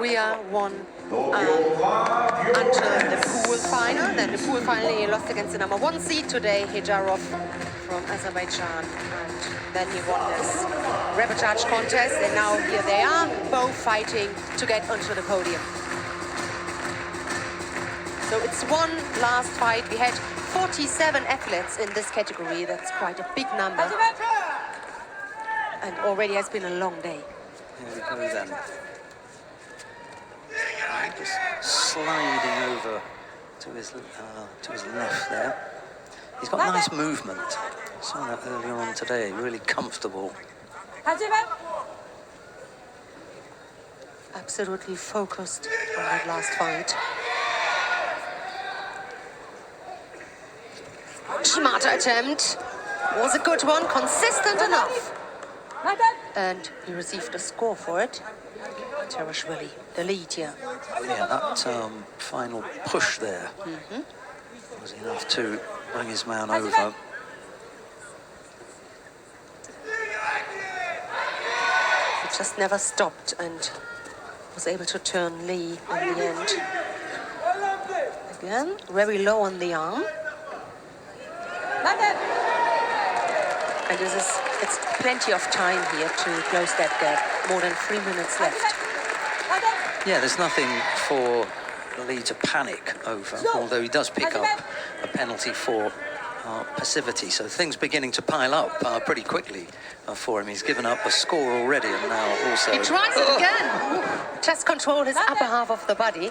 Korea won until the pool final. Then the pool final he lost against the number 1 seed today, Hejarov from Azerbaijan. And then he won this repertoire contest. And now here they are, both fighting to get onto the podium. So it's one last fight. We had 47 athletes in this category. That's quite a big number. And already has been a long day. Here we go then. Just sliding over to his left there. He's got nice movement. I saw that earlier on today. Really comfortable. Absolutely focused on that last fight. Shimata attempt was a good one, consistent enough. And he received a score for it. Terashvili, the lead here. Yeah, that final push there was enough to bring his man over. He just never stopped and was able to turn Lee in the end. Again, very low on the arm. And it's plenty of time here to close that gap. More than 3 minutes left. Yeah, there's nothing for Lee to panic over, although he does pick up a penalty for passivity. So things beginning to pile up pretty quickly for him. He's given up a score already, and now also... He tries it again. Just control his upper half of the body.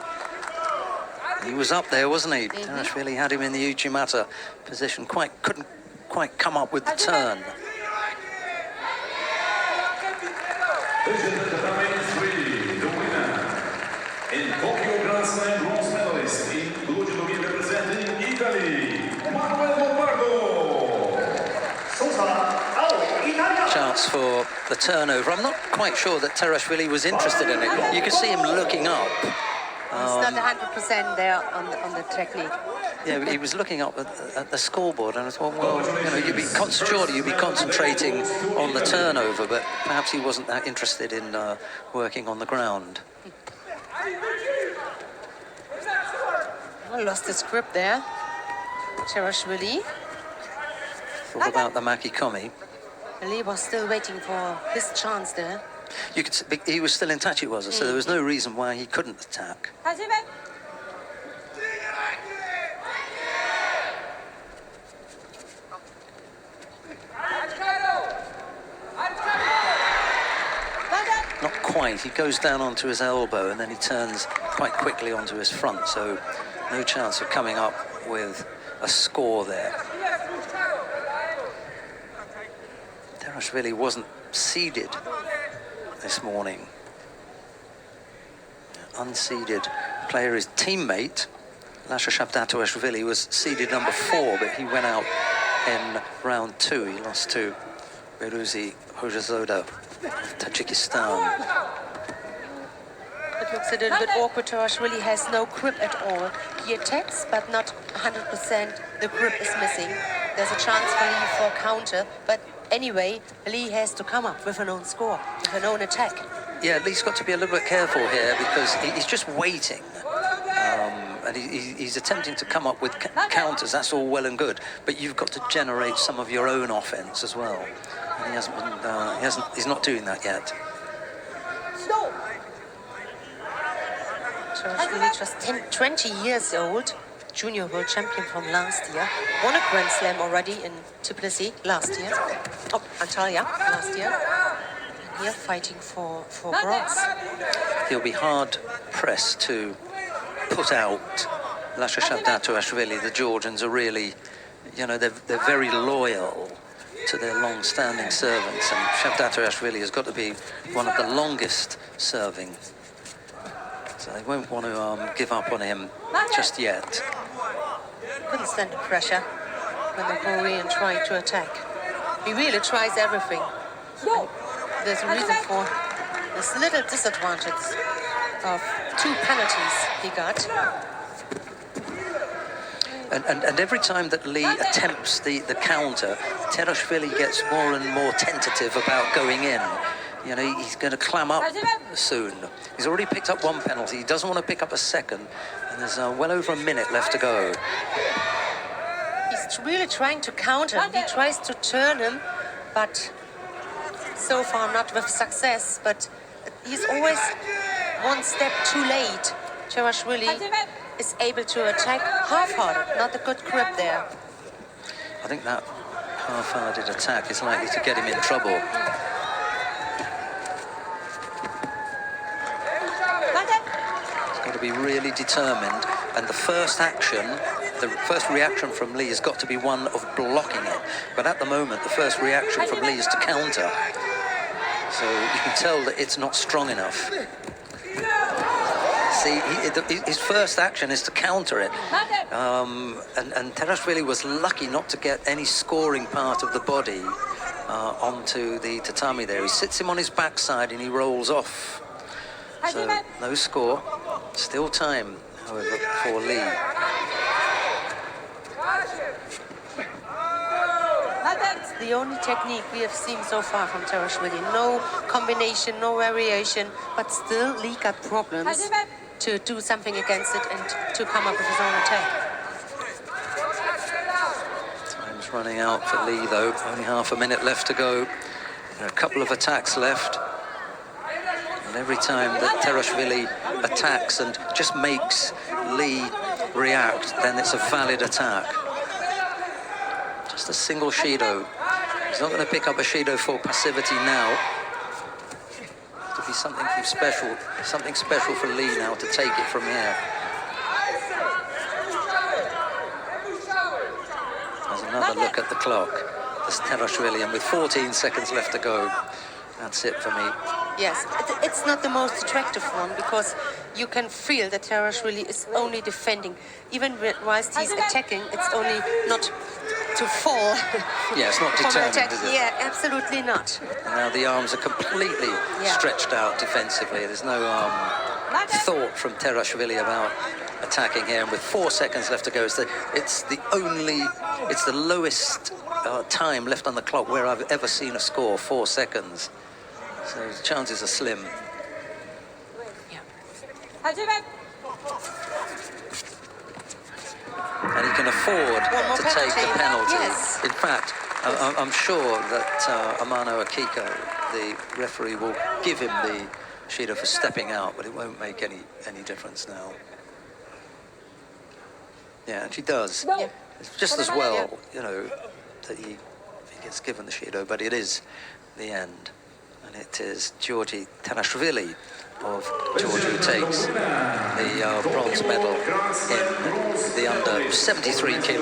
He was up there, wasn't he? Terashvili had him in the Uchimata position. Couldn't quite come up with the turn. In Tokyo Grand Slam bronze medalist in Giorgi representing Italy, Chance for the turnover. I'm not quite sure that Terashvili was interested in it. You could see him looking up. He's not 100% there on the technique. Yeah, he was looking up at the scoreboard, and I thought, well, you know, surely you'd be concentrating on the turnover, but perhaps he wasn't that interested in working on the ground. Lost his grip there. Terashvili. Thought about the Makikomi. Lee was still waiting for his chance there. You could see, he was still in touch, he was, so there was no reason why he couldn't attack. Not quite. He goes down onto his elbow and then he turns quite quickly onto his front, so no chance of coming up with a score there. Terashvili wasn't seeded this morning. Unseeded player, his teammate, Lasha Shabdatuashvili, was seeded number 4, but he went out in round 2. He lost to Beruzi Hojazoda of Tajikistan. It looks a little bit awkward. Terashvili has no grip at all. He attacks, but not 100%. The grip is missing. There's a chance for Lee for a counter, but anyway, Lee has to come up with an own score, with an own attack. Yeah, Lee's got to be a little bit careful here because he's just waiting. And he's attempting to come up with counters. That's all well and good, but you've got to generate some of your own offense as well. And he's not doing that yet. Terashvili just 20 years old, junior world champion from last year. Won a Grand Slam already in Tbilisi last year. Oh, Antalya last year. And here fighting for bronze. He'll be hard pressed to put out Lasha Shabdatuashvili. The Georgians are really, you know, they're very loyal to their long-standing servants, and Shabdatuashvili has got to be one of the longest serving. So they won't want to give up on him just yet. Couldn't stand the pressure when the Korean tried to attack. He really tries everything. And there's a reason for this little disadvantage of 2 penalties he got. And every time that Lee attempts the counter, Terashvili gets more and more tentative about going in. You know, he's going to clam up soon. He's already picked up one penalty. He doesn't want to pick up a second. And there's well over a minute left to go. He's really trying to counter him. He tries to turn him, but so far not with success. But he's always one step too late. TERASHVILI is able to attack half-hearted, not a good grip there. I think that half-hearted attack is likely to get him in trouble. He's got to be really determined, and the first action, the first reaction from Lee has got to be one of blocking it. But at the moment, the first reaction from Lee is to counter. So you can tell that it's not strong enough. See, his first action is to counter it. And TERASHVILI was lucky not to get any scoring part of the body onto the tatami there. He sits him on his backside and he rolls off. So no score. Still time, however, for Lee. It's the only technique we have seen so far from TERASHVILI. No combination, no variation, but still Lee got problems to do something against it and to come up with his own attack. Time's running out for Lee, though. Only half a minute left to go. There are a couple of attacks left. And every time that TERASHVILI attacks and just makes Lee react, then it's a valid attack. Just a single Shido. He's not going to pick up a Shido for passivity now. To be something special for Lee now to take it from here. There's another look at the clock. There's TERASHVILI, and with 14 seconds left to go, that's it for me. Yes, it's not the most attractive one because you can feel that TERASHVILI is only defending. Even whilst he's attacking, it's only not to fall. Yeah, it's not determined, is it? Yeah, absolutely not. And now the arms are completely stretched out defensively. There's no thought from TERASHVILI about attacking here. And with 4 seconds left to go, it's the lowest time left on the clock where I've ever seen a score, 4 seconds. So the chances are slim. Yeah. And he can afford to take the penalty. Yes. In fact, I'm sure that Amano Akiko, the referee, will give him the Shido for stepping out, but it won't make any difference now. Yeah, and she does. Yeah. It's just as well, you know, that he gets given the Shido, but it is the end. And it is Giorgi TERASHVILI of Georgia who takes the bronze medal in the under 73 kilo.